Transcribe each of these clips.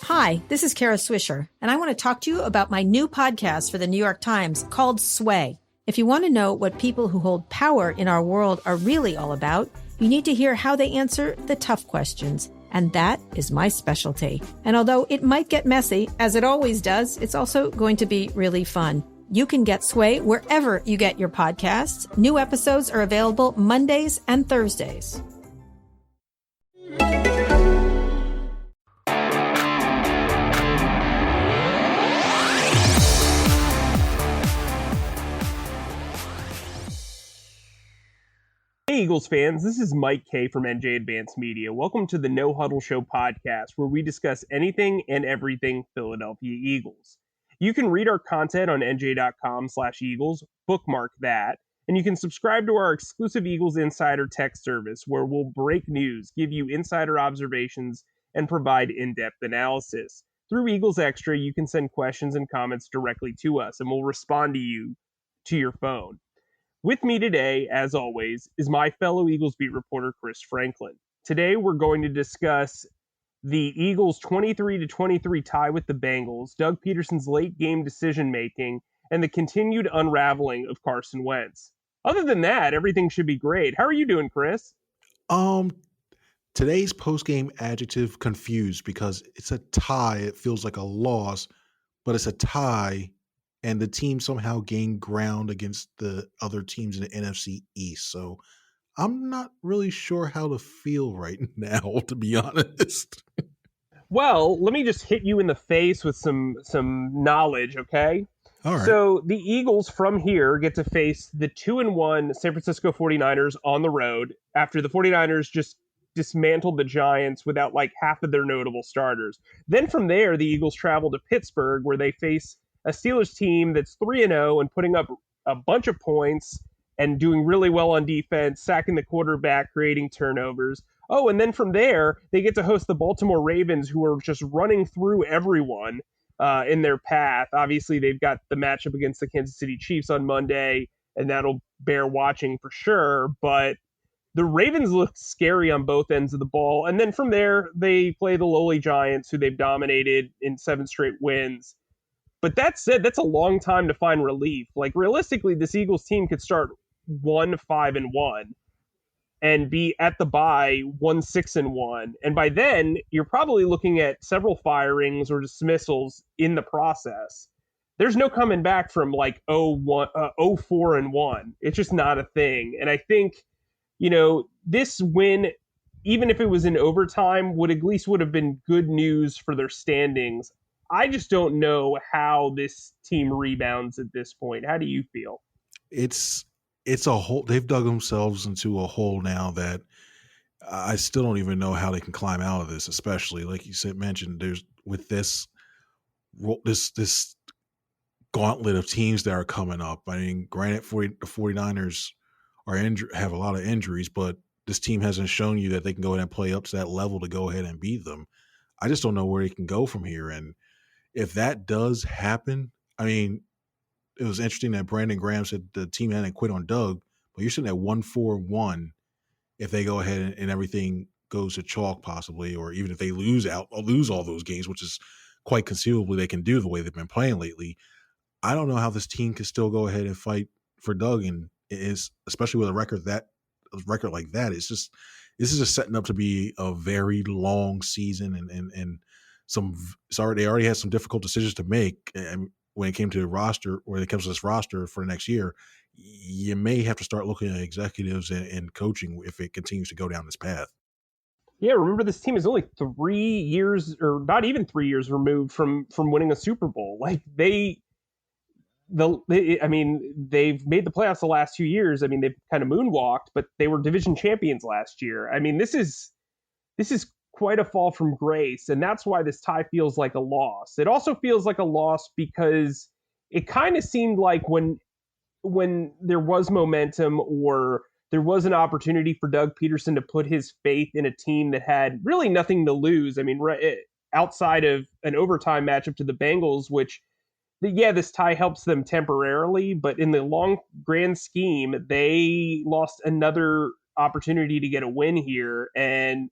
Hi, this is Kara Swisher, and I want to talk to you about my new podcast for the New York Times called Sway. If you want to know what people who hold power in our world are really all about, you need to hear how they answer the tough questions. And that is my specialty. And although it might get messy, as it always does, it's also going to be really fun. You can get Sway wherever you get your podcasts. New episodes are available Mondays and Thursdays. Hey Eagles fans, this is Mike Kay from NJ Advanced Media. Welcome to the No Huddle Show podcast, where we discuss anything and everything Philadelphia Eagles. You can read our content on nj.com/Eagles, bookmark that, and you can subscribe to our exclusive Eagles Insider text service, where we'll break news, give you insider observations, and provide in-depth analysis. Through Eagles Extra, you can send questions and comments directly to us, and we'll respond to you to your phone. With me today, as always, is my fellow Eagles beat reporter, Chris Franklin. Today, we're going to discuss the Eagles' 23-23 tie with the Bengals, Doug Peterson's late game decision-making, and the continued unraveling of Carson Wentz. Other than that, everything should be great. How are you doing, Chris? Today's post-game adjective confused because it's a tie. It feels like a loss, but it's a tie. And the team somehow gained ground against the other teams in the NFC East. So I'm not really sure how to feel right now, to be honest. Well, let me just hit you in the face with some knowledge, okay? All right. So the Eagles from here get to face the 2-1 San Francisco 49ers on the road after the 49ers just dismantled the Giants without like half of their notable starters. Then from there, the Eagles travel to Pittsburgh, where they face a Steelers team that's 3-0 and putting up a bunch of points and doing really well on defense, sacking the quarterback, creating turnovers. Oh, and then from there, they get to host the Baltimore Ravens, who are just running through everyone in their path. Obviously, they've got the matchup against the Kansas City Chiefs on Monday, and that'll bear watching for sure. But the Ravens look scary on both ends of the ball. And then from there, they play the lowly Giants, who they've dominated in 7 straight wins. But that said, that's a long time to find relief. Like, realistically, this Eagles team could start 1-5-1 and be at the bye 1-6-1. And by then, you're probably looking at several firings or dismissals in the process. There's no coming back from like 0-4-1. It's just not a thing. And I think, this win, even if it was in overtime, would have been good news for their standings. I just don't know how this team rebounds at this point. How do you feel? It's a hole. They've dug themselves into a hole now that I still don't even know how they can climb out of this, especially like you mentioned, there's with this gauntlet of teams that are coming up. I mean, granted, the 49ers have a lot of injuries, but this team hasn't shown you that they can go ahead and play up to that level to go ahead and beat them. I just don't know where they can go from here. And if that does happen, I mean, it was interesting that Brandon Graham said the team hadn't quit on Doug, but you're sitting at 1-4-1 if they go ahead and everything goes to chalk possibly, or even if they lose all those games, which is quite conceivably they can do the way they've been playing lately. I don't know how this team can still go ahead and fight for Doug, and is especially with a record like that. This is just setting up to be a very long season, and they already had some difficult decisions to make. And when it came to the roster, when it comes to this roster for the next year, you may have to start looking at executives and coaching if it continues to go down this path. Yeah, remember this team is only 3 years, or not even 3 years removed from winning a Super Bowl. Like they've made the playoffs the last 2 years. I mean, they've kind of moonwalked, but they were division champions last year. I mean, this is quite a fall from grace, and that's why this tie feels like a loss. It also feels like a loss because it kind of seemed like when there was momentum or there was an opportunity for Doug Peterson to put his faith in a team that had really nothing to lose. I mean, outside of an overtime matchup to the Bengals, which, yeah, this tie helps them temporarily, but in the long grand scheme, they lost another opportunity to get a win here. And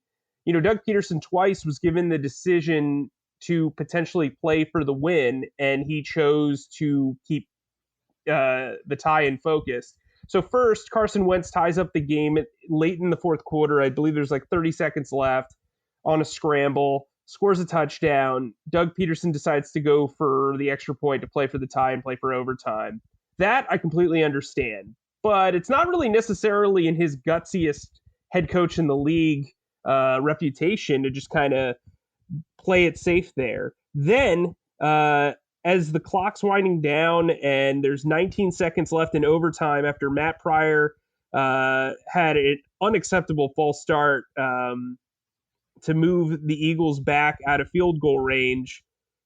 Doug Peterson twice was given the decision to potentially play for the win, and he chose to keep the tie in focus. So first, Carson Wentz ties up the game late in the fourth quarter. I believe there's like 30 seconds left on a scramble, scores a touchdown. Doug Peterson decides to go for the extra point to play for the tie and play for overtime. That I completely understand, but it's not really necessarily in his gutsiest head coach in the league reputation to just kind of play it safe there. Then, as the clock's winding down and there's 19 seconds left in overtime after Matt Pryor had an unacceptable false start to move the Eagles back out of field goal range,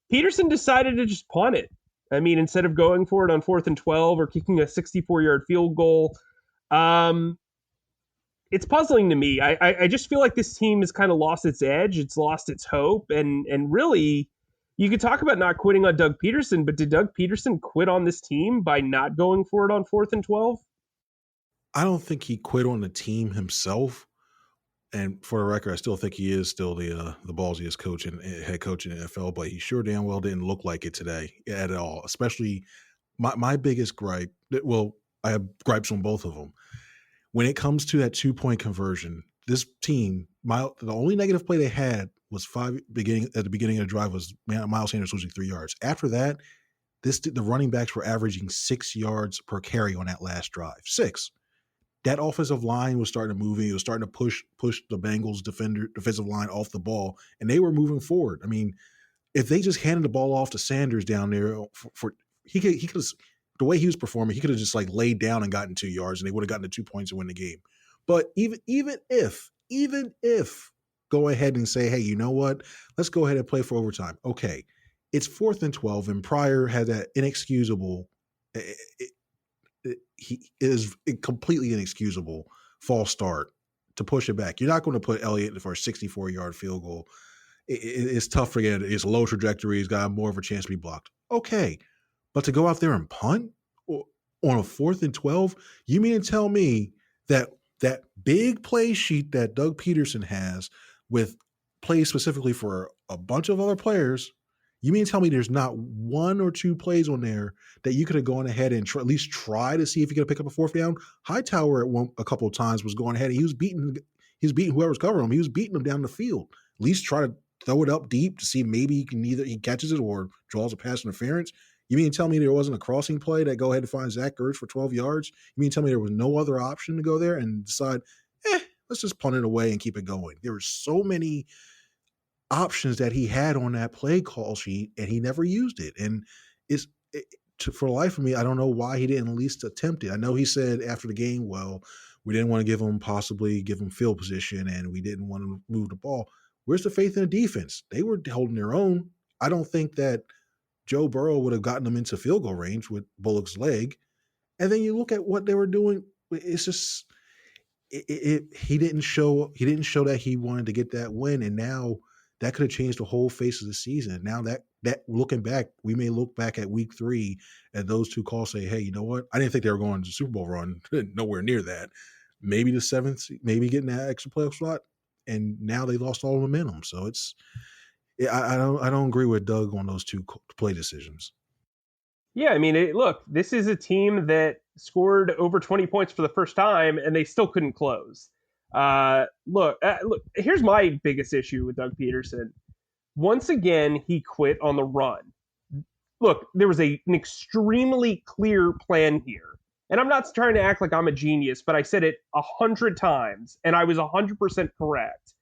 Peterson decided to just punt it. I mean, instead of going for it on 4th and 12 or kicking a 64-yard field goal, it's puzzling to me. I just feel like this team has kind of lost its edge. It's lost its hope. And really, you could talk about not quitting on Doug Peterson, but did Doug Peterson quit on this team by not going for it on 4th and 12? I don't think he quit on the team himself. And for the record, I still think he is still the ballsiest coach and head coach in the NFL, but he sure damn well didn't look like it today at all. Especially my biggest gripe, well, I have gripes on both of them. When it comes to that 2-point conversion, this team, the only negative play they had was at the beginning of the drive was Miles Sanders losing 3 yards. After that, the running backs were averaging 6 yards per carry on that last drive. 6. That offensive line was starting to move. It was starting to push the Bengals defensive line off the ball, and they were moving forward. I mean, if they just handed the ball off to Sanders down there, he could the way he was performing, he could have just like laid down and gotten 2 yards, and they would have gotten the 2 points and win the game. But even if go ahead and say, hey, you know what? Let's go ahead and play for overtime. Okay, it's 4th and 12, and Pryor had that inexcusable. He is a completely inexcusable false start to push it back. You're not going to put Elliott for a 64-yard field goal. It's tough for him. It's a low trajectory. He's got more of a chance to be blocked. Okay, but to go out there and punt on a 4th and 12, you mean to tell me that big play sheet that Doug Peterson has with plays specifically for a bunch of other players, you mean to tell me there's not 1 or 2 plays on there that you could have gone ahead and at least try to see if you could pick up a 4th down? Hightower a couple of times was going ahead and he was beating whoever's covering him. He was beating them down the field. At least try to throw it up deep to see maybe he catches it or draws a pass interference. You mean to tell me there wasn't a crossing play that go ahead and find Zach Ertz for 12 yards? You mean to tell me there was no other option to go there and decide, let's just punt it away and keep it going? There were so many options that he had on that play call sheet, and he never used it. And for the life of me, I don't know why he didn't at least attempt it. I know he said after the game, well, we didn't want to possibly give him field position, and we didn't want to move the ball. Where's the faith in the defense? They were holding their own. I don't think that Joe Burrow would have gotten them into field goal range with Bullock's leg. And then you look at what they were doing. It's just he didn't show that he wanted to get that win, and now that could have changed the whole face of the season. Now that looking back, we may look back at week 3 and those 2 calls say, hey, you know what? I didn't think they were going to the Super Bowl run. Nowhere near that. Maybe the 7th, maybe getting that extra playoff slot. And now they lost all momentum. So I don't agree with Doug on those 2 play decisions. Yeah, I mean, look, this is a team that scored over 20 points for the first time, and they still couldn't close. Look, here's my biggest issue with Doug Peterson. Once again, he quit on the run. Look, there was an extremely clear plan here. And I'm not trying to act like I'm a genius, but I said it 100 times, and I was 100% correct.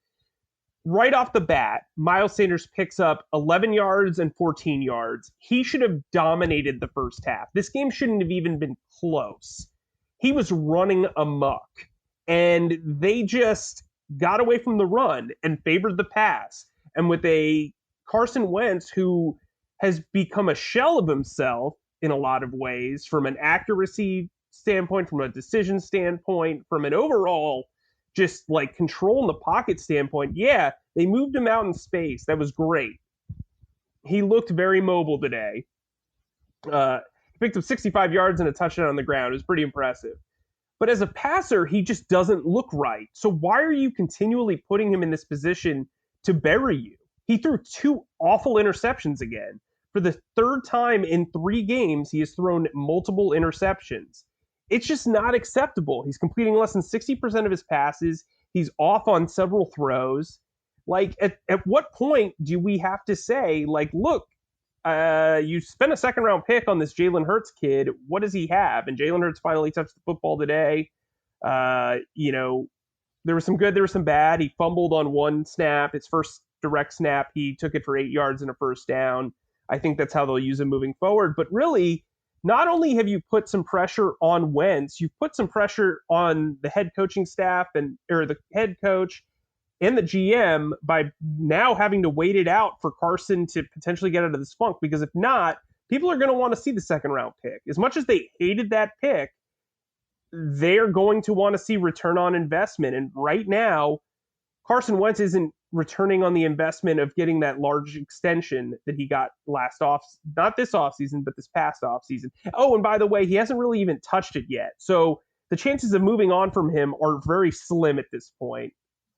Right off the bat, Miles Sanders picks up 11 yards and 14 yards. He should have dominated the first half. This game shouldn't have even been close. He was running amok. And they just got away from the run and favored the pass. And with a Carson Wentz who has become a shell of himself in a lot of ways, from an accuracy standpoint, from a decision standpoint, from an overall just like control in the pocket standpoint, yeah, they moved him out in space. That was great. He looked very mobile today. He picked up 65 yards and a touchdown on the ground. It was pretty impressive. But as a passer, he just doesn't look right. So why are you continually putting him in this position to bury you? He threw 2 awful interceptions again. For the 3rd time in 3 games, he has thrown multiple interceptions. It's just not acceptable. He's completing less than 60% of his passes. He's off on several throws. Like, at what point do we have to say, like, look, you spent a 2nd-round pick on this Jalen Hurts kid. What does he have? And Jalen Hurts finally touched the football today. You know, there was some good, there was some bad. He fumbled on one snap. His first direct snap, he took it for 8 yards and a first down. I think that's how they'll use him moving forward. But really, not only have you put some pressure on Wentz, you've put some pressure on the head coaching staff or the head coach and the GM by now having to wait it out for Carson to potentially get out of this funk. Because if not, people are going to want to see the 2nd-round pick. As much as they hated that pick, they're going to want to see return on investment. And right now, Carson Wentz isn't returning on the investment of getting that large extension that he got not this offseason, but this past offseason. Oh, and by the way, he hasn't really even touched it yet. So the chances of moving on from him are very slim at this point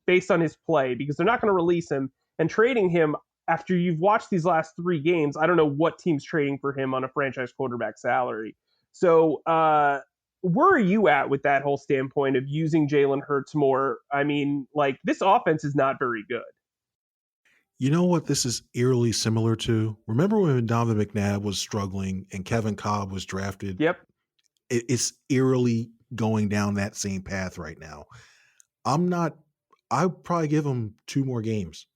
based on his play, because they're not going to release him, and trading him after you've watched these last 3 games. I don't know what team's trading for him on a franchise quarterback salary. So, where are you at with that whole standpoint of using Jalen Hurts more? I mean, like, this offense is not very good. You know what this is eerily similar to? Remember when Donovan McNabb was struggling and Kevin Kolb was drafted? Yep. It's eerily going down that same path right now. I'll probably give him 2 more games.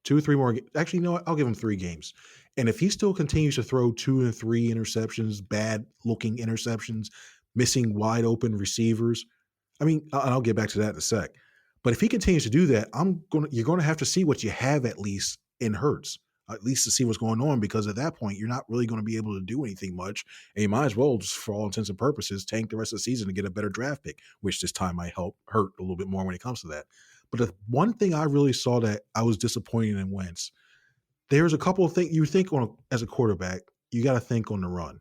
2 or 3 more. Actually, no, I'll give him 3 games. And if he still continues to throw 2 and 3 interceptions, bad looking interceptions, missing wide open receivers, I mean, and I'll get back to that in a sec. But if he continues to do that, you're going to have to see what you have at least in Hurts, at least to see what's going on, because at that point, you're not really going to be able to do anything much. And you might as well, just for all intents and purposes, tank the rest of the season to get a better draft pick, which this time might help Hurt a little bit more when it comes to that. But the one thing I really saw that I was disappointed in Wentz, there's a couple of things you think as a quarterback, you got to think on the run.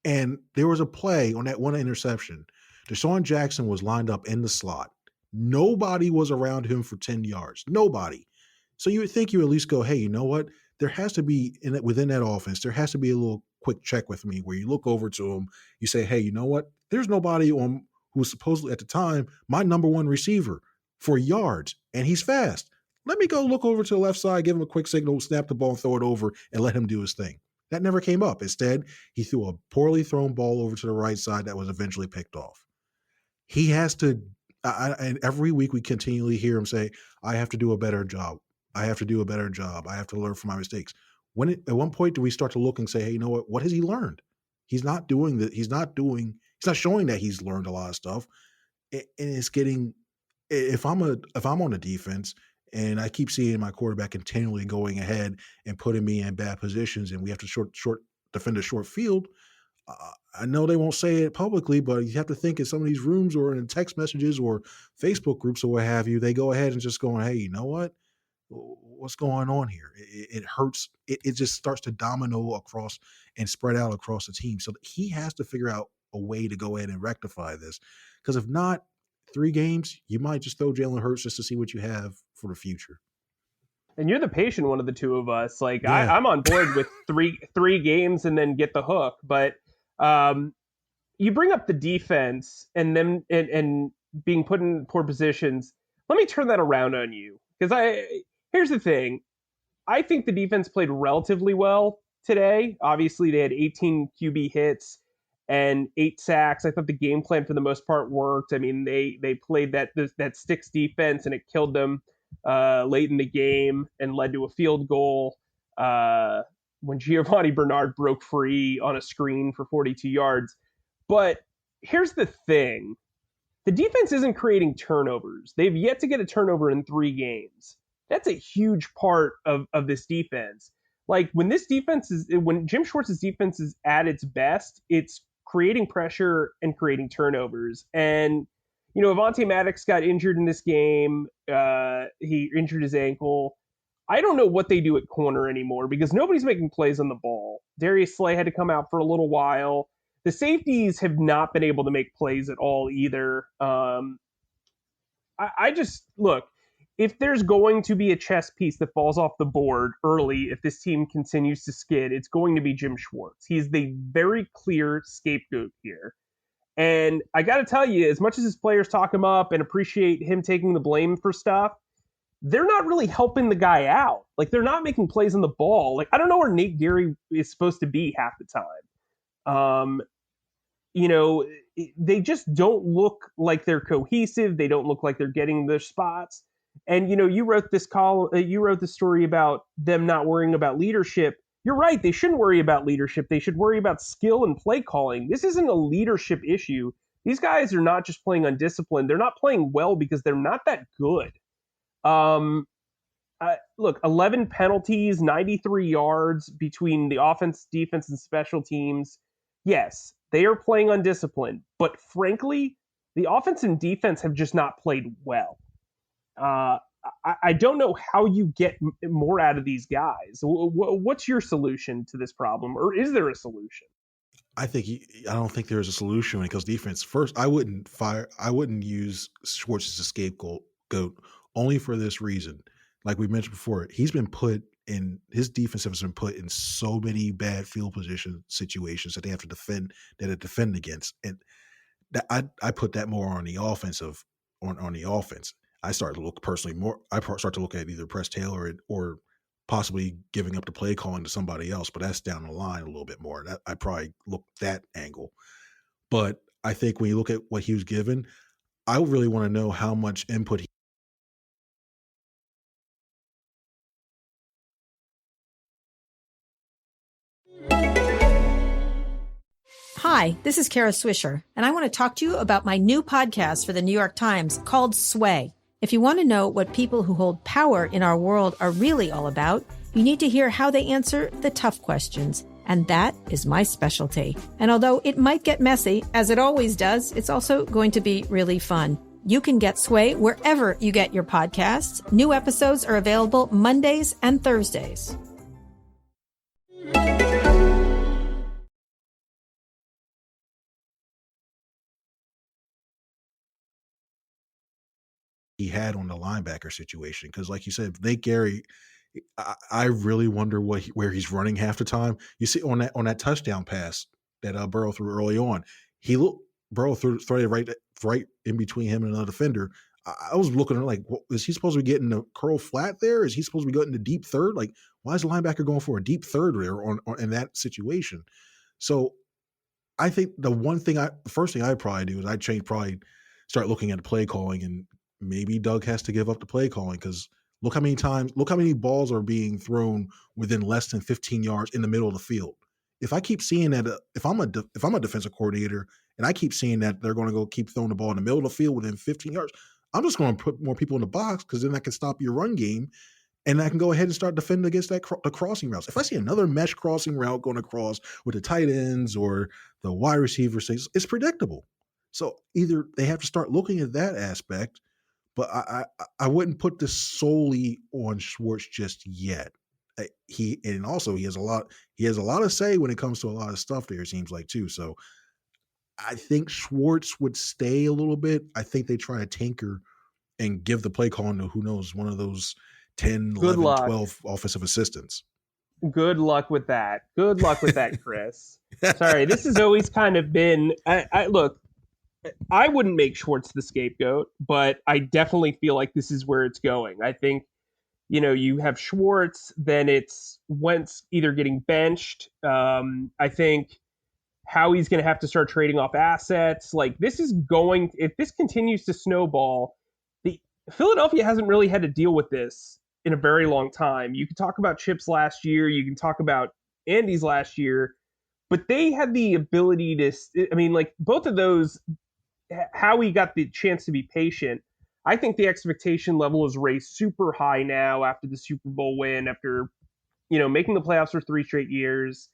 And there was a play on that one interception. Deshaun Jackson was lined up in the slot. Nobody was around him for 10 yards. Nobody. So you would think you at least go, hey, you know what? There has to be, within that offense, there has to be a little quick check with me where you look over to him. You say, hey, you know what? There's nobody on who was supposedly at the time my number 1 receiver for yards, and he's fast. Let me go look over to the left side, give him a quick signal, snap the ball, and throw it over, and let him do his thing. That never came up. Instead, he threw a poorly thrown ball over to the right side that was eventually picked off. He has to, and every week we continually hear him say, I have to do a better job. I have to do a better job. I have to learn from my mistakes. At one point do we start to look and say, hey, you know what has he learned? He's not doing that. He's not showing that he's learned a lot of stuff. And it's getting, if I'm on a defense and I keep seeing my quarterback continually going ahead and putting me in bad positions, and we have to defend a short field, I know they won't say it publicly, but you have to think in some of these rooms or in text messages or Facebook groups or what have you, they go ahead and just going, hey, you know what? What's going on here? It hurts. It just starts to domino across and spread out across the team. So he has to figure out a way to go ahead and rectify this. Because if not, 3 games, you might just throw Jalen Hurts just to see what you have for the future. And you're the patient one of the two of us. Like, yeah. I'm on board with three games and then get the hook. But you bring up the defense and them and being put in poor positions. Let me turn that around on you, because here's the thing. I think the defense played relatively well today. Obviously, they had 18 QB hits and 8 sacks. I thought the game plan for the most part worked. I mean, they played that sticks defense, and it killed them late in the game and led to a field goal when Giovanni Bernard broke free on a screen for 42 yards. But here's the thing. The defense isn't creating turnovers. They've yet to get a turnover in 3 games. That's a huge part of this defense. Like, when Jim Schwartz's defense is at its best, it's creating pressure and creating turnovers. And, you know, Avonte Maddox got injured in this game. He injured his ankle. I don't know what they do at corner anymore because nobody's making plays on the ball. Darius Slay had to come out for a little while. The safeties have not been able to make plays at all either. I just, look, if there's going to be a chess piece that falls off the board early, if this team continues to skid, it's going to be Jim Schwartz. He's the very clear scapegoat here. And I got to tell you, as much as his players talk him up and appreciate him taking the blame for stuff, they're not really helping the guy out. Like, they're not making plays on the ball. Like, I don't know where Nate Geary is supposed to be half the time. They just don't look like they're cohesive. They don't look like they're getting their spots. And, you wrote this story about them not worrying about leadership. You're right. They shouldn't worry about leadership. They should worry about skill and play calling. This isn't a leadership issue. These guys are not just playing undisciplined. They're not playing well because they're not that good. Look, 11 penalties, 93 yards between the offense, defense, and special teams. Yes, they are playing undisciplined. But frankly, the offense and defense have just not played well. I don't know how you get more out of these guys. What's your solution to this problem, or is there a solution? I don't think there's a solution when it comes to defense. First, I wouldn't use Schwartz as a scapegoat only for this reason. Like we mentioned before, his defense has been put in so many bad field position situations that they have to defend against, and that I put that more on the offensive on the offense. I start to look personally more. I start to look at either Press Taylor or possibly giving up the play calling to somebody else, but that's down the line a little bit more. I probably look that angle. But I think when you look at what he was given, I really want to know how much input Hi, this is Kara Swisher, and I want to talk to you about my new podcast for the New York Times called Sway. If you want to know what people who hold power in our world are really all about, you need to hear how they answer the tough questions. And that is my specialty. And although it might get messy, as it always does, it's also going to be really fun. You can get Sway wherever you get your podcasts. New episodes are available Mondays and Thursdays. he had on the linebacker situation. Because like you said, Nate Geary, I really wonder where he's running half the time. You see on that touchdown pass that Burrow threw early on, Burrow threw it right in between him and another defender. I was looking at like, is he supposed to be getting the curl flat there? Is he supposed to be getting the deep third? Like, why is the linebacker going for a deep third there on in that situation? So I think the first thing I'd probably do is probably start looking at the play calling, and maybe Doug has to give up the play calling, because look how many balls are being thrown within less than 15 yards in the middle of the field. If I keep seeing that, if I'm a defensive coordinator and I keep seeing that they're going to go keep throwing the ball in the middle of the field within 15 yards, I'm just going to put more people in the box, because then I can stop your run game, and I can go ahead and start defending against the crossing routes. If I see another mesh crossing route going across with the tight ends or the wide receivers, it's predictable. So either they have to start looking at that aspect, but I wouldn't put this solely on Schwartz just yet. He has a lot of say when it comes to a lot of stuff there, it seems like, too. So I think Schwartz would stay a little bit. I think they try to tinker and give the play calling to, who knows, one of those 10, 11, 12 offensive assistants. Good luck with that. Good luck with that, Chris. Sorry, this has always kind of been look, I wouldn't make Schwartz the scapegoat, but I definitely feel like this is where it's going. I think, you have Schwartz, then it's Wentz either getting benched. I think Howie's going to have to start trading off assets. Like, if this continues to snowball, Philadelphia hasn't really had to deal with this in a very long time. You can talk about Chip's last year, you can talk about Andy's last year, but they had the ability to, both of those, Howie got the chance to be patient. I think the expectation level is raised super high now after the Super Bowl win, after, making the playoffs for 3 straight years.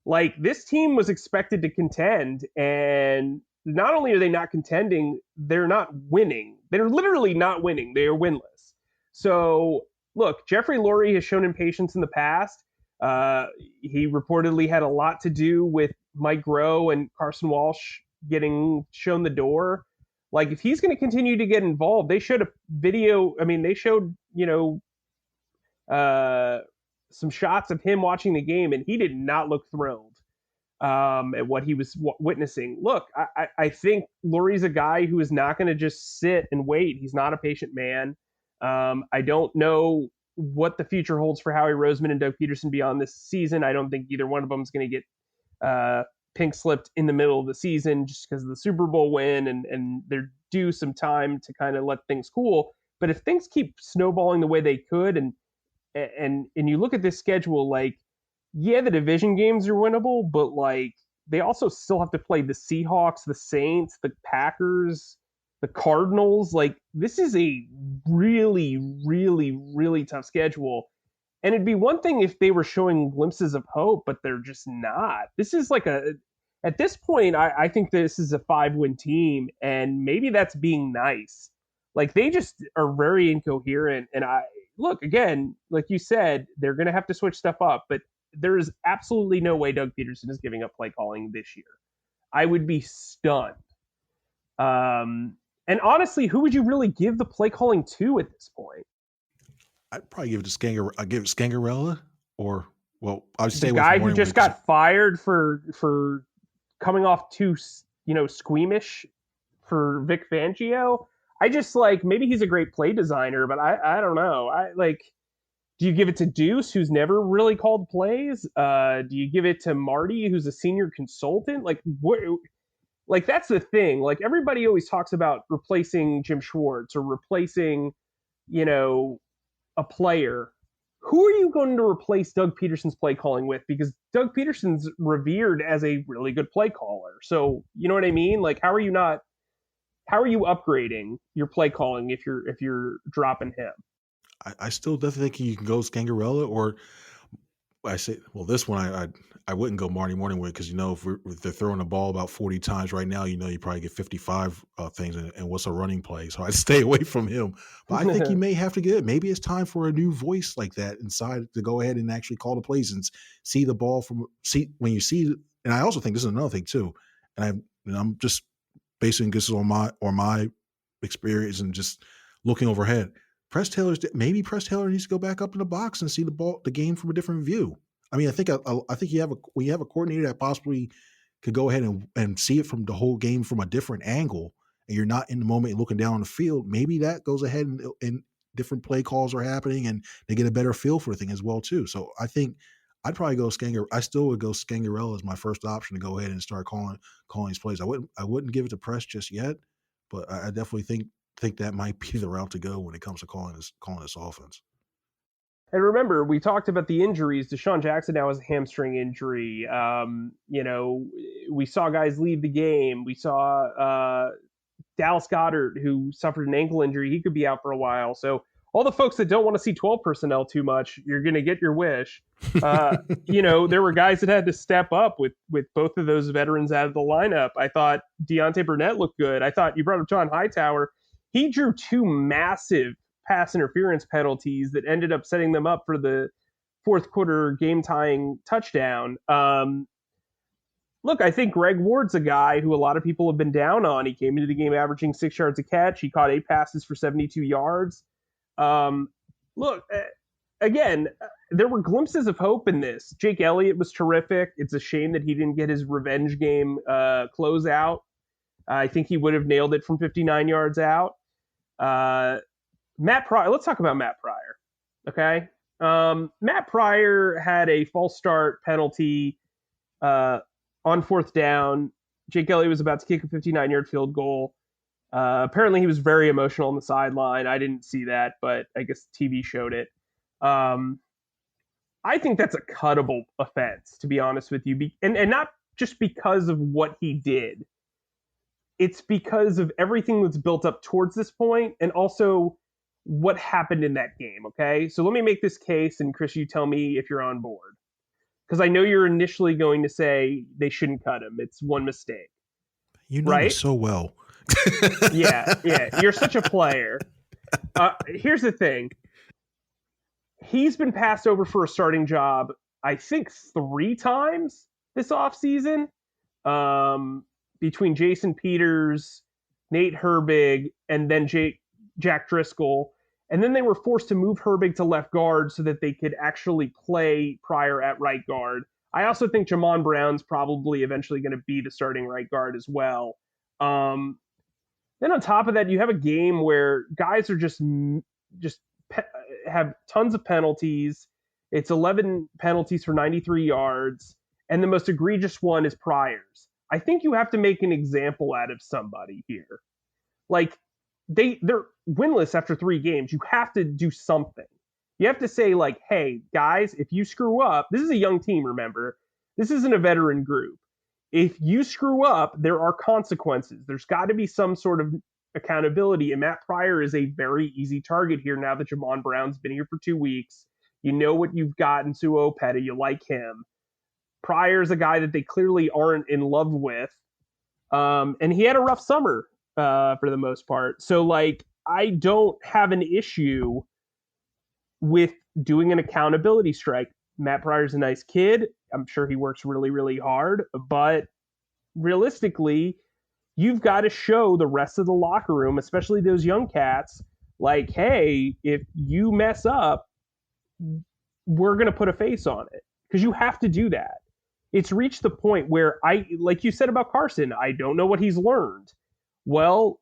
Like, this team was expected to contend, and not only are they not contending, they're not winning. They're literally not winning. They are winless. So, look, Jeffrey Lurie has shown impatience in the past. He reportedly had a lot to do with Mike Groh and Carson Walsh getting shown the door. Like, if he's going to continue to get involved, they showed a video. I mean, they showed, some shots of him watching the game, and he did not look thrilled at what he was witnessing. Look, I think Lurie's a guy who is not going to just sit and wait. He's not a patient man. I don't know what the future holds for Howie Roseman and Doug Peterson beyond this season. I don't think either one of them is going to get pink slipped in the middle of the season just because of the Super Bowl win, and they're due some time to kind of let things cool. But if things keep snowballing the way they could, and you look at this schedule, like, yeah, the division games are winnable, but like they also still have to play the Seahawks, the Saints, the Packers, the Cardinals. Like, this is a really, really, really tough schedule. And it'd be one thing if they were showing glimpses of hope, but they're just not. This is like at this point, I think this is a 5-win team, and maybe that's being nice. Like, they just are very incoherent. And look, again, like you said, they're going to have to switch stuff up, but there is absolutely no way Doug Peterson is giving up play calling this year. I would be stunned. And honestly, who would you really give the play calling to at this point? I'd probably give it to I'd give it Scangarella, or, well, I'd stay the with guy who just got fired for coming off too, squeamish for Vic Fangio. I just, like, maybe he's a great play designer, but I don't know. Do you give it to Deuce, who's never really called plays? Do you give it to Marty, who's a senior consultant? Like, what? Like, that's the thing. Like, everybody always talks about replacing Jim Schwartz or replacing, a player. Who are you going to replace Doug Peterson's play calling with? Because Doug Peterson's revered as a really good play caller. So, you know what I mean? Like, how are you upgrading your play calling if you're dropping him? I still definitely think you can go Scangarella, or I say, well, this one I wouldn't go Marty Morningwood, because if they're throwing the ball about 40 times right now, you probably get 55 things, and what's a running play? So I'd stay away from him. But I think you may have to get it. Maybe it's time for a new voice like that inside to go ahead and actually call the plays and see the ball when you see. And I also think this is another thing too. And I'm just basing this on my experience and just looking overhead. Maybe Press Taylor needs to go back up in the box and see the game from a different view. I mean, I think we have a coordinator that possibly could go ahead and see it from the whole game from a different angle, and you're not in the moment looking down on the field. Maybe that goes ahead and different play calls are happening, and they get a better feel for the thing as well too. So I think I'd probably go I still would go Scangarella as my first option to go ahead and start calling these plays. I wouldn't give it to Press just yet, but I definitely think that might be the route to go when it comes to calling this offense. And remember, we talked about the injuries. Deshaun Jackson now has a hamstring injury. We saw guys leave the game. We saw Dallas Goedert, who suffered an ankle injury. He could be out for a while. So all the folks that don't want to see 12 personnel too much, you're going to get your wish. There were guys that had to step up with both of those veterans out of the lineup. I thought Deontay Burnett looked good. I thought you brought up John Hightower. He drew 2 massive pass interference penalties that ended up setting them up for the fourth quarter game-tying touchdown. Look, I think Greg Ward's a guy who a lot of people have been down on. He came into the game averaging 6 yards a catch. He caught 8 passes for 72 yards. Again, there were glimpses of hope in this. Jake Elliott was terrific. It's a shame that he didn't get his revenge game closeout. I think he would have nailed it from 59 yards out. Matt Pryor. Let's talk about Matt Pryor. Okay. Matt Pryor had a false start penalty on 4th down. Jake Elliott was about to kick a 59-yard field goal. Apparently he was very emotional on the sideline. I didn't see that, but I guess TV showed it. I think that's a cuttable offense, to be honest with you. And not just because of what he did. It's because of everything that's built up towards this point, and also what happened in that game, okay? So let me make this case, and Chris, you tell me if you're on board. Because I know you're initially going to say they shouldn't cut him. It's one mistake. You know me so well. Yeah. You're such a player. Here's the thing. He's been passed over for a starting job, I think, 3 times this offseason. Between Jason Peters, Nate Herbig, and then Jack Driscoll. And then they were forced to move Herbig to left guard so that they could actually play Pryor at right guard. I also think Jamon Brown's probably eventually going to be the starting right guard as well. Then on top of that, you have a game where guys are just have tons of penalties. It's 11 penalties for 93 yards, and the most egregious one is Pryor's. I think you have to make an example out of somebody here. Like, they're winless after 3 games. You have to do something. You have to say, like, hey, guys, if you screw up, this is a young team, remember. This isn't a veteran group. If you screw up, there are consequences. There's got to be some sort of accountability, and Matt Pryor is a very easy target here now that Jamon Brown's been here for 2 weeks. You know what you've got in Sua Opeta. You like him. Pryor's a guy that they clearly aren't in love with. And he had a rough summer for the most part. So, like, I don't have an issue with doing an accountability strike. Matt Pryor's a nice kid. I'm sure he works really, really hard. But realistically, you've got to show the rest of the locker room, especially those young cats, like, hey, if you mess up, we're going to put a face on it. Because you have to do that. It's reached the point where like you said about Carson, I don't know what he's learned. Well,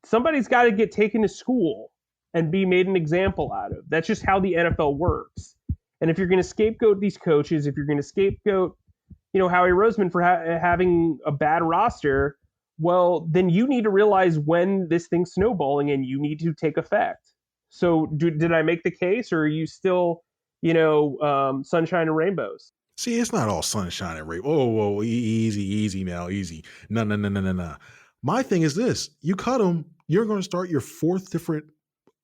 somebody's got to get taken to school and be made an example out of. That's just how the NFL works. And if you're going to scapegoat these coaches, if you're going to scapegoat, Howie Roseman for having a bad roster, well, then you need to realize when this thing's snowballing and you need to take effect. So did I make the case, or are you still, sunshine and rainbows? See, it's not all sunshine and rainbows. Whoa, easy now, easy. No. My thing is this. You cut them, you're going to start your 4th different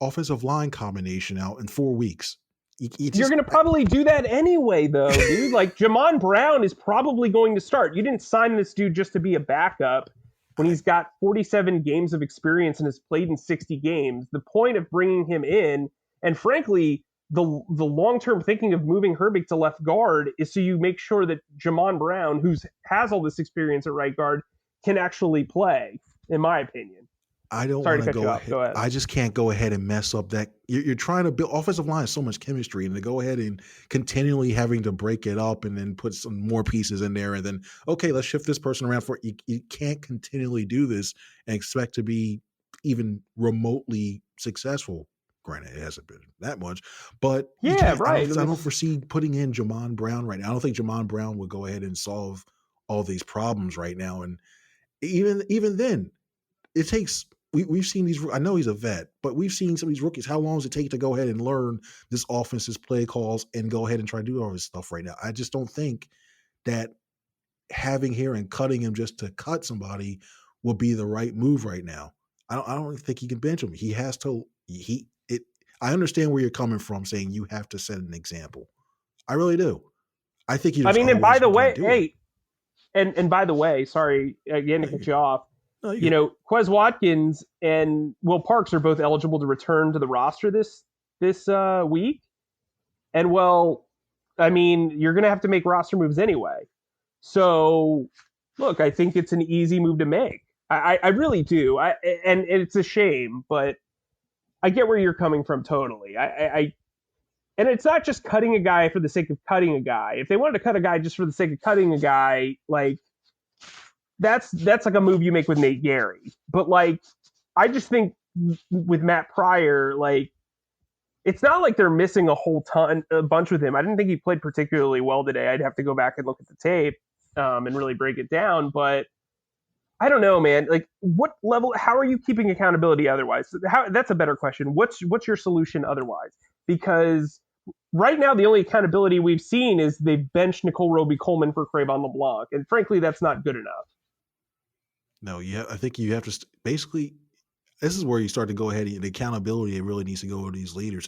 offensive line combination out in 4 weeks. You're going to probably do that anyway, though, dude. Like, Jamon Brown is probably going to start. You didn't sign this dude just to be a backup when he's got 47 games of experience and has played in 60 games. The point of bringing him in, and frankly, the long-term thinking of moving Herbig to left guard is so you make sure that Jamon Brown, who has all this experience at right guard, can actually play, in my opinion. I don't want to go ahead. I just can't go ahead and mess up that. You're trying to build offensive line, so much chemistry, and to go ahead and continually having to break it up and then put some more pieces in there, and then, okay, let's shift this person around for it. You can't continually do this and expect to be even remotely successful. Granted, it hasn't been that much, but yeah, right. I don't foresee putting in Jamon Brown right now. I don't think Jamon Brown would go ahead and solve all these problems right now. And even then, it takes. We've seen these. I know he's a vet, but we've seen some of these rookies. How long does it take to go ahead and learn this offense's play calls and go ahead and try to do all this stuff right now? I just don't think that having here and cutting him just to cut somebody will be the right move right now. I don't think he can bench him. He has to. I understand where you're coming from, saying you have to set an example. I really do. I think you. And by the way, and by the way, sorry again to cut you off. Quez Watkins and Will Parks are both eligible to return to the roster this week. And you're going to have to make roster moves anyway. So, look, I think it's an easy move to make. I really do. And it's a shame, but I get where you're coming from totally. And it's not just cutting a guy for the sake of cutting a guy. If they wanted to cut a guy just for the sake of cutting a guy, like, that's like a move you make with Nate Gary. But, like, I just think with Matt Pryor, like, it's not like they're missing a bunch with him. I didn't think he played particularly well today. I'd have to go back and look at the tape and really break it down. But I don't know, man. Like, what level? How are you keeping accountability otherwise? That's a better question. What's your solution otherwise? Because right now, the only accountability we've seen is they've benched Nicole Roby-Coleman for Cre'Von LeBlanc, and frankly, that's not good enough. No, I think you have to basically. This is where you start to go ahead. The accountability, it really needs to go to these leaders.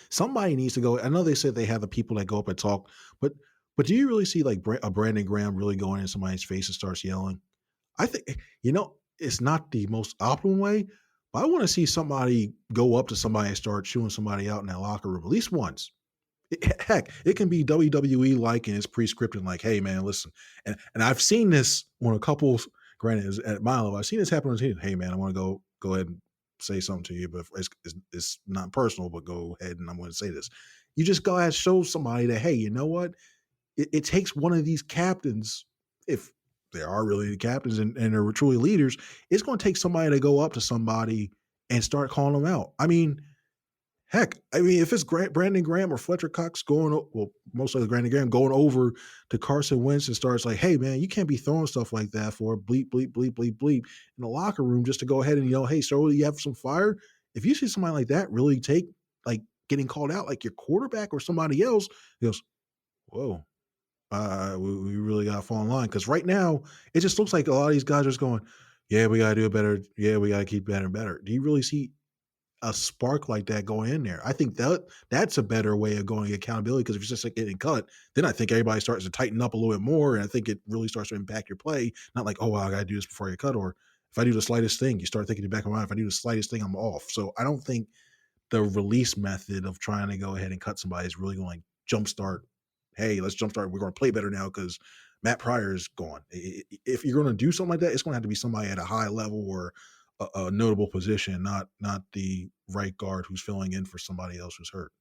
Somebody needs to go. I know they said they have the people that go up and talk, but do you really see like a Brandon Graham really going in somebody's face and starts yelling? I think, it's not the most optimal way, but I want to see somebody go up to somebody and start chewing somebody out in that locker room at least once. Heck, it can be WWE like, and it's pre-scripted like, hey man, listen. And I've seen this on a couple granted, at my level, I've seen this happen on the team. Hey, man, I want to go ahead and say something to you, but it's not personal, but go ahead and I'm going to say this. You just go ahead and show somebody that, hey, you know what? It takes one of these captains, if they are really the captains and they're truly leaders, it's going to take somebody to go up to somebody and start calling them out. I mean, heck, if it's Brandon Graham or Fletcher Cox most likely Brandon Graham going over to Carson Wentz and starts like, hey, man, you can't be throwing stuff like that for bleep, bleep, bleep, bleep, bleep in the locker room just to go ahead and yell, hey, so you have some fire? If you see somebody like that really take, like, getting called out like your quarterback or somebody else, he goes, whoa. We really got to fall in line, because right now it just looks like a lot of these guys are just going, yeah, we got to do it better. Yeah, we got to keep better and better. Do you really see a spark like that going in there? I think that's a better way of going accountability, because if you're just like getting cut, then I think everybody starts to tighten up a little bit more, and I think it really starts to impact your play. Not like, oh, well, I got to do this before I get cut, or if I do the slightest thing, you start thinking in the back of my mind, if I do the slightest thing, I'm off. So I don't think the release method of trying to go ahead and cut somebody is really going to jumpstart. Hey, let's jumpstart. We're going to play better now because Matt Pryor is gone. If you're going to do something like that, it's going to have to be somebody at a high level or a notable position, not the right guard who's filling in for somebody else who's hurt.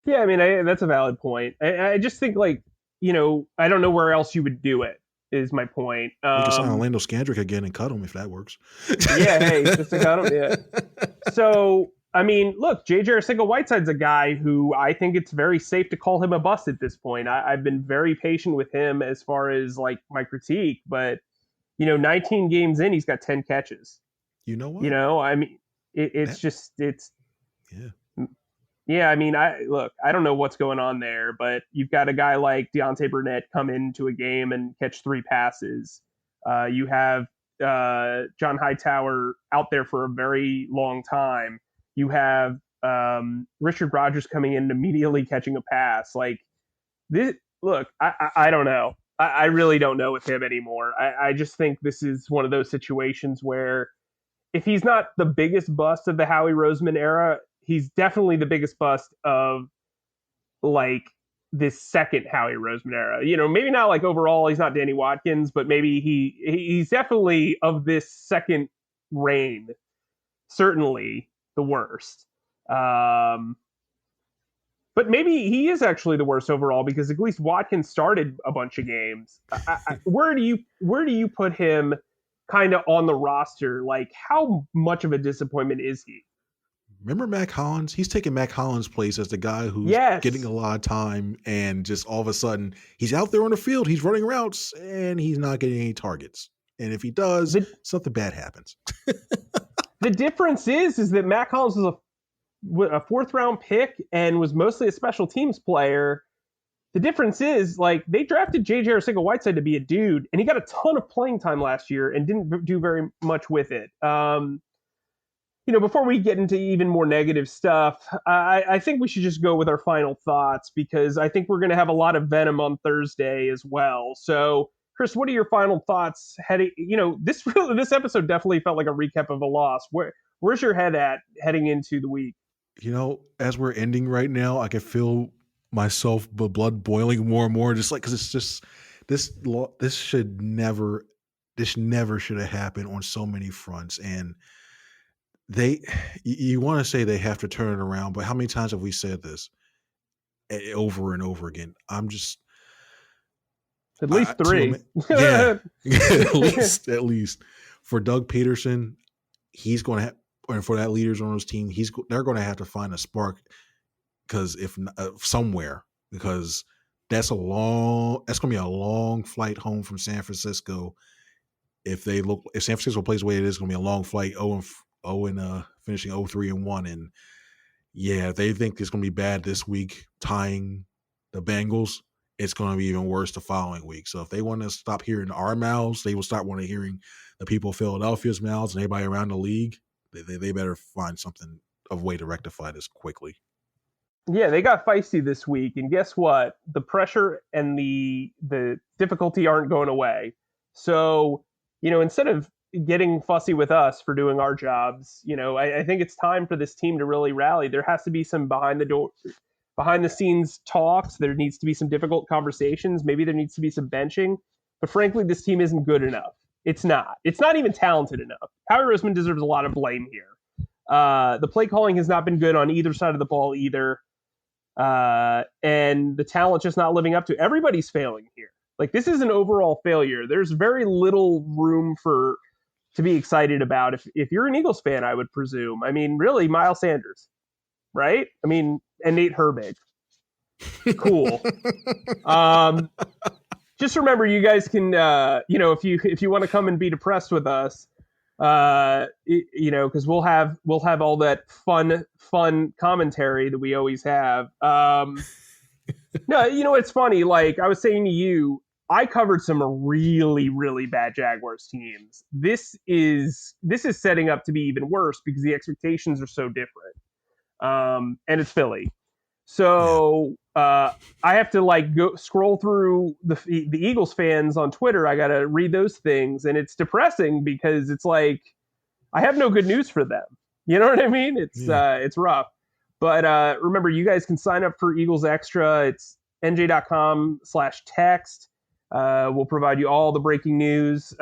Yeah, I mean, that's a valid point. I just think, like, I don't know where else you would do it, is my point. We can sign Orlando Scandrick again and cut him if that works. Yeah, hey, just to cut him. Yeah. So, I mean, look, J.J. Arcega-Whiteside's a guy who I think it's very safe to call him a bust at this point. I've been very patient with him as far as, like, my critique, but 19 games in, he's got 10 catches. You know what? I mean, yeah. I mean, I don't know what's going on there, but you've got a guy like Deontay Burnett come into a game and catch 3 passes. You have John Hightower out there for a very long time. You have Richard Rodgers coming in and immediately catching a pass. Like this, look, I don't know. I really don't know with him anymore. I just think this is one of those situations where if he's not the biggest bust of the Howie Roseman era, he's definitely the biggest bust of, like, this second Howie Roseman era. Maybe not like overall he's not Danny Watkins, but maybe he's definitely of this second reign, certainly the worst. But maybe he is actually the worst overall, because at least Watkins started a bunch of games. Where do you put him kind of on the roster? Like, how much of a disappointment is he? Remember Mac Hollins? He's taking Mac Hollins' place as the guy who's getting a lot of time, and just all of a sudden he's out there on the field, he's running routes, and he's not getting any targets. And if he does, something bad happens. The difference is that Mac Hollins was a 4th round pick and was mostly a special teams player. The difference is, like, they drafted J.J. Arcega-Whiteside to be a dude, and he got a ton of playing time last year and didn't do very much with it. Before we get into even more negative stuff, I think we should just go with our final thoughts, because I think we're going to have a lot of venom on Thursday as well. So, Chris, what are your final thoughts this episode definitely felt like a recap of a loss. Where's your head at heading into the week? As we're ending right now, I can feel myself blood boiling more and more, just like, because it's just this never should have happened on so many fronts. And you want to say they have to turn it around, but how many times have we said this over and over again? I'm just at least 3. Yeah, at least for Doug Peterson, he's going to have, and for that leaders on his team, they're going to have to find a spark, because if somewhere, because that's going to be a long flight home from San Francisco. If San Francisco plays the way it is, it's going to be a long flight. Finishing 0-3-1, and yeah, they think it's going to be bad this week, tying the Bengals. It's going to be even worse the following week. So if they want to stop hearing our mouths, they will start wanting to hearing the people of Philadelphia's mouths and everybody around the league. They better find a way to rectify this quickly. Yeah, they got feisty this week, and guess what? The pressure and the difficulty aren't going away. So, instead of getting fussy with us for doing our jobs, I think it's time for this team to really rally. There has to be some behind the scenes talks. There needs to be some difficult conversations. Maybe there needs to be some benching. But frankly, this team isn't good enough. It's not. It's not even talented enough. Howie Roseman deserves a lot of blame here. The play calling has not been good on either side of the ball either. And the talent just not living up to. Everybody's failing here. Like, this is an overall failure. There's very little room to be excited about if you're an Eagles fan, I would presume. I mean, really, Miles Sanders, right? I mean, and Nate Herbig. Cool. Just remember, you guys can, if you want to come and be depressed with us, because we'll have all that fun commentary that we always have. No, it's funny. Like I was saying to you, I covered some really, really bad Jaguars teams. This is setting up to be even worse because the expectations are so different. And it's Philly. So I have to go scroll through the Eagles fans on Twitter. I got to read those things, and it's depressing because it's like I have no good news for them. You know what I mean? It's rough. But remember, you guys can sign up for Eagles Extra. It's nj.com/text. We'll provide you all the breaking news,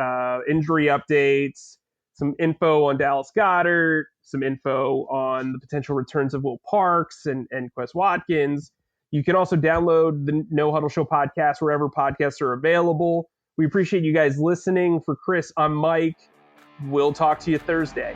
injury updates, some info on Dallas Goedert, some info on the potential returns of Will Parks and Quez Watkins. You can also download the No Huddle Show podcast wherever podcasts are available. We appreciate you guys listening. For Chris, I'm Mike. We'll talk to you Thursday.